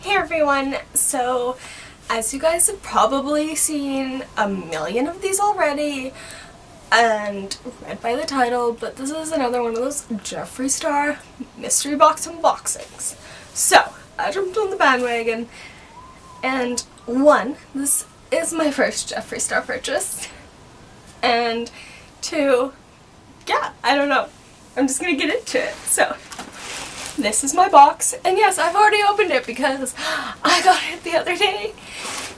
Hey everyone! So, as you guys have probably seen a million of these already and read by the title, but this is another one of those Jeffree Star mystery box unboxings. So, I jumped on the bandwagon and one, this is my first Jeffree Star purchase, and two, yeah, I don't know. I'm just gonna get into it. So, this is my box, and yes, I've already opened it because I got it the other day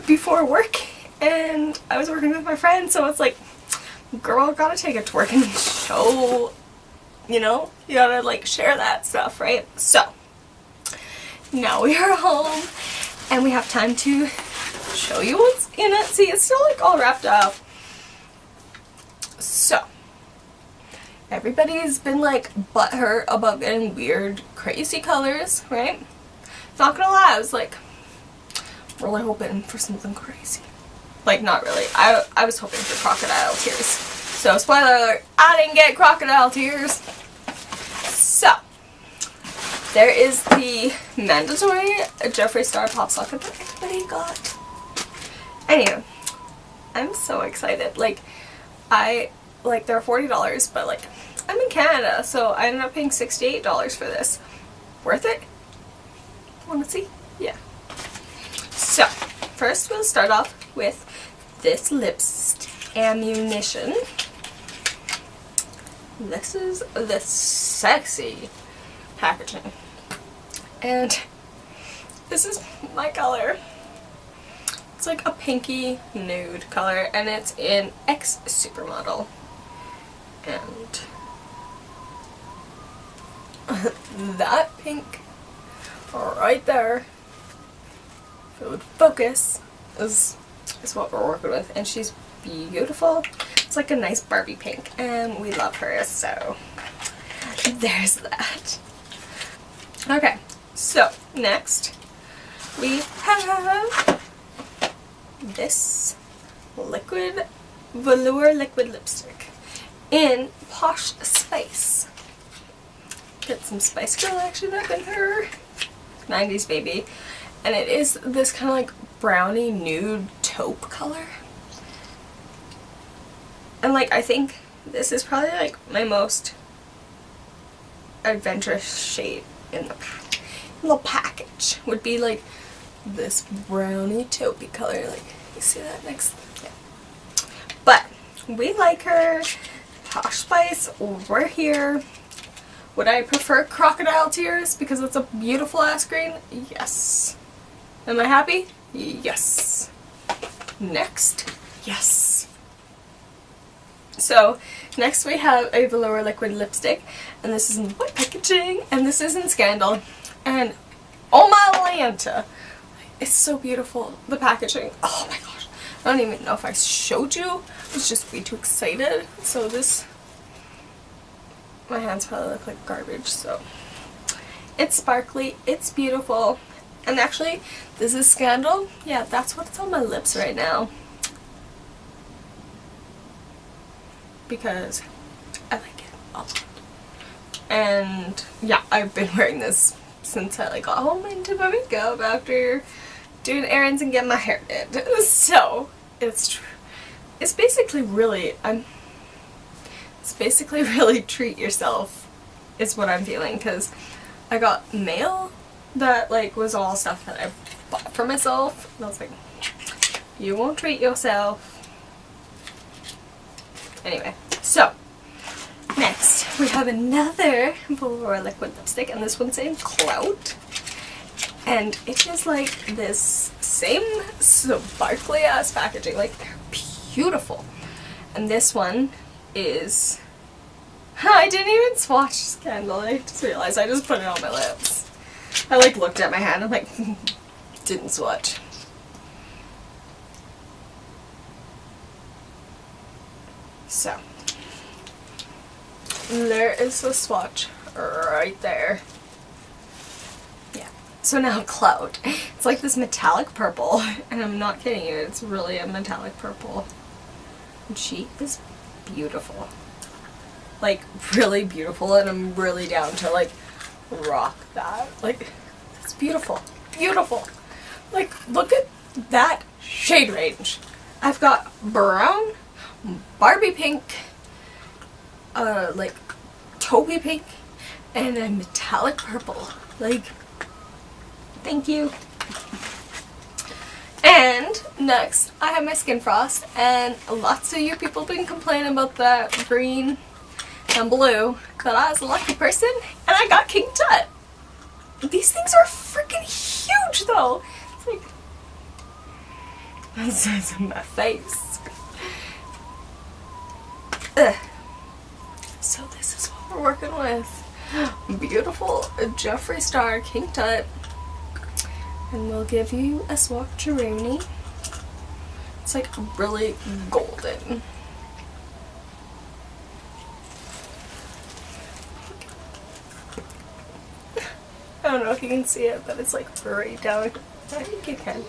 before work, and I was working with my friend, so it's like, girl, gotta take it to work and show, you know, you gotta like share that stuff, right? So, now we are home, and we have time to show you what's in it. See, it's still like all wrapped up. So, everybody's been like butthurt about getting weird, crazy colors, right? Not gonna lie, I was like really hoping for something crazy. Like, not really. I was hoping for crocodile tears. So, spoiler alert, I didn't get crocodile tears. So, there is the mandatory Jeffree Star pop socket that everybody got. Anyway, I'm so excited. Like, they're $40, but like, I'm in Canada, so I ended up paying $68 for this. Worth it? Wanna see? Yeah. So, first we'll start off with this lipstick ammunition. This is the sexy packaging. And this is my color. It's like a pinky nude color, and it's in X Supermodel. And that pink right there, if it would focus, is what we're working with, and she's beautiful. It's like a nice Barbie pink, and we love her, so there's that. Okay, so next we have this velour liquid lipstick in Posh Spice. Get some Spice Girl action up in her. 90s baby. And it is this kind of like brownie nude taupe color. And like, I think this is probably like my most adventurous shade in the package. Would be like this brownie taupey color. Like, you see that next? Yeah. But we like her. Posh Spice, we're here. Would I prefer crocodile tears because it's a beautiful ass green? Yes. Am I happy? Yes. Next. Yes. So, next we have a velour liquid lipstick, and this is in white packaging, and this is in Scandal. And oh my Lanta, it's so beautiful. The packaging. Oh my gosh. I don't even know if I showed you. I was just way too excited. So this, my hands probably look like garbage, so it's sparkly, it's beautiful, and actually this is Scandal. Yeah, that's what's on my lips right now because I like it a lot. And yeah, I've been wearing this since I like got home and did my makeup after doing errands and getting my hair did. So it's basically really treat yourself is what I'm feeling, because I got mail that like was all stuff that I bought for myself, and I was like, you won't treat yourself. Anyway, so next we have another velour liquid lipstick, and this one's in Clout, and it is like this same sparkly ass packaging, like they're beautiful. And this one is, I didn't even swatch Scandal. I just realized I just put it on my lips. I like looked at my hand and like didn't swatch. So there is the swatch right there. Yeah. So now Cloud. It's like this metallic purple, and I'm not kidding you, it's really a metallic purple. And she is beautiful. Like, really beautiful, and I'm really down to like rock that. Like, it's beautiful. beautiful. Like, look at that shade range. I've got brown, Barbie pink, like taupey pink, and a metallic purple. Like, thank you. And next, I have my Skin Frost, and lots of you people have been complaining about that green and blue, but I was a lucky person, and I got King Tut. These things are freaking huge, though. It's like, that's in my face. Ugh. So this is what we're working with. Beautiful Jeffree Star King Tut. And we'll give you a swatcheroni. It's like really golden. I don't know if you can see it, but it's like right down. I think you can.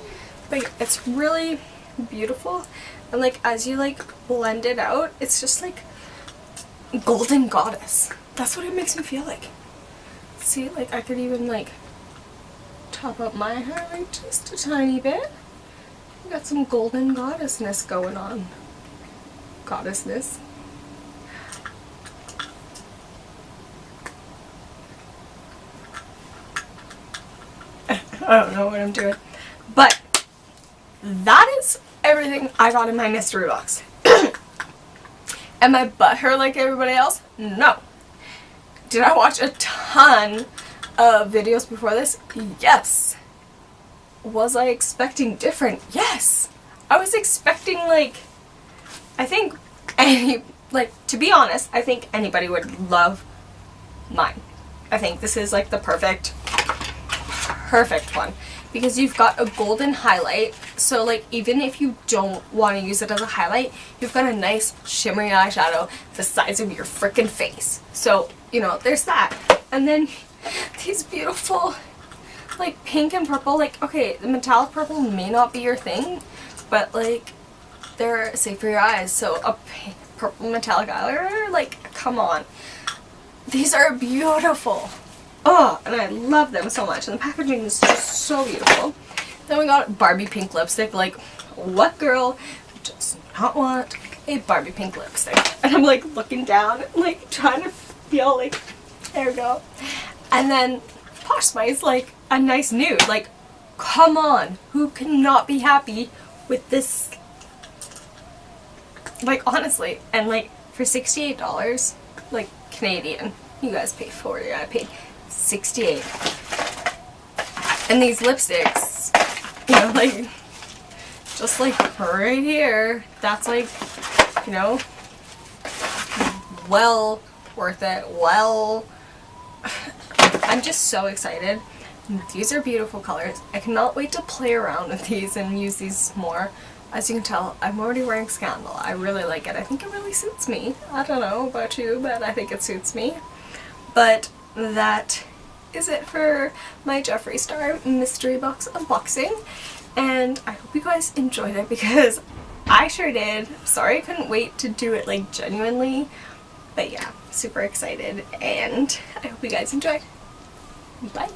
But it's really beautiful. And like as you like blend it out, it's just like golden goddess. That's what it makes me feel like. See, like I could even like top up my hair like just a tiny bit. Got some golden goddessness going on. Goddessness. I don't know what I'm doing. But that is everything I got in my mystery box. Am I butthurt like everybody else? No. Did I watch a ton of videos before this? Yes. Was I expecting different? Yes. I was expecting like, I think to be honest, I think anybody would love mine. I think this is like the perfect one, because you've got a golden highlight, so like even if you don't want to use it as a highlight, you've got a nice shimmery eyeshadow the size of your freaking face. So, you know, there's that. And then these beautiful like pink and purple, like, okay, the metallic purple may not be your thing, but like they're safe for your eyes. So a pink, purple metallic eyeliner, like, come on. These are beautiful. Oh, and I love them so much, and the packaging is just so beautiful. Then we got Barbie pink lipstick. Like, what girl does not want a Barbie pink lipstick? And I'm like looking down, like trying to feel like, there we go. And then Posh Spice, like a nice nude. Like, come on, who cannot be happy with this? Like, honestly, and like for $68, like Canadian, you guys pay $40, I paid $68. And these lipsticks, you know, like, just like right here, that's like, you know, well worth it. Well, I'm just so excited. These are beautiful colors. I cannot wait to play around with these and use these more. As you can tell, I'm already wearing Scandal. I really like it. I think it really suits me. I don't know about you, but I think it suits me. But that is it for my Jeffree Star mystery box unboxing, and I hope you guys enjoyed it, because I sure did. Sorry I couldn't wait to do it like genuinely, but yeah, super excited, and I hope you guys enjoy. Bye.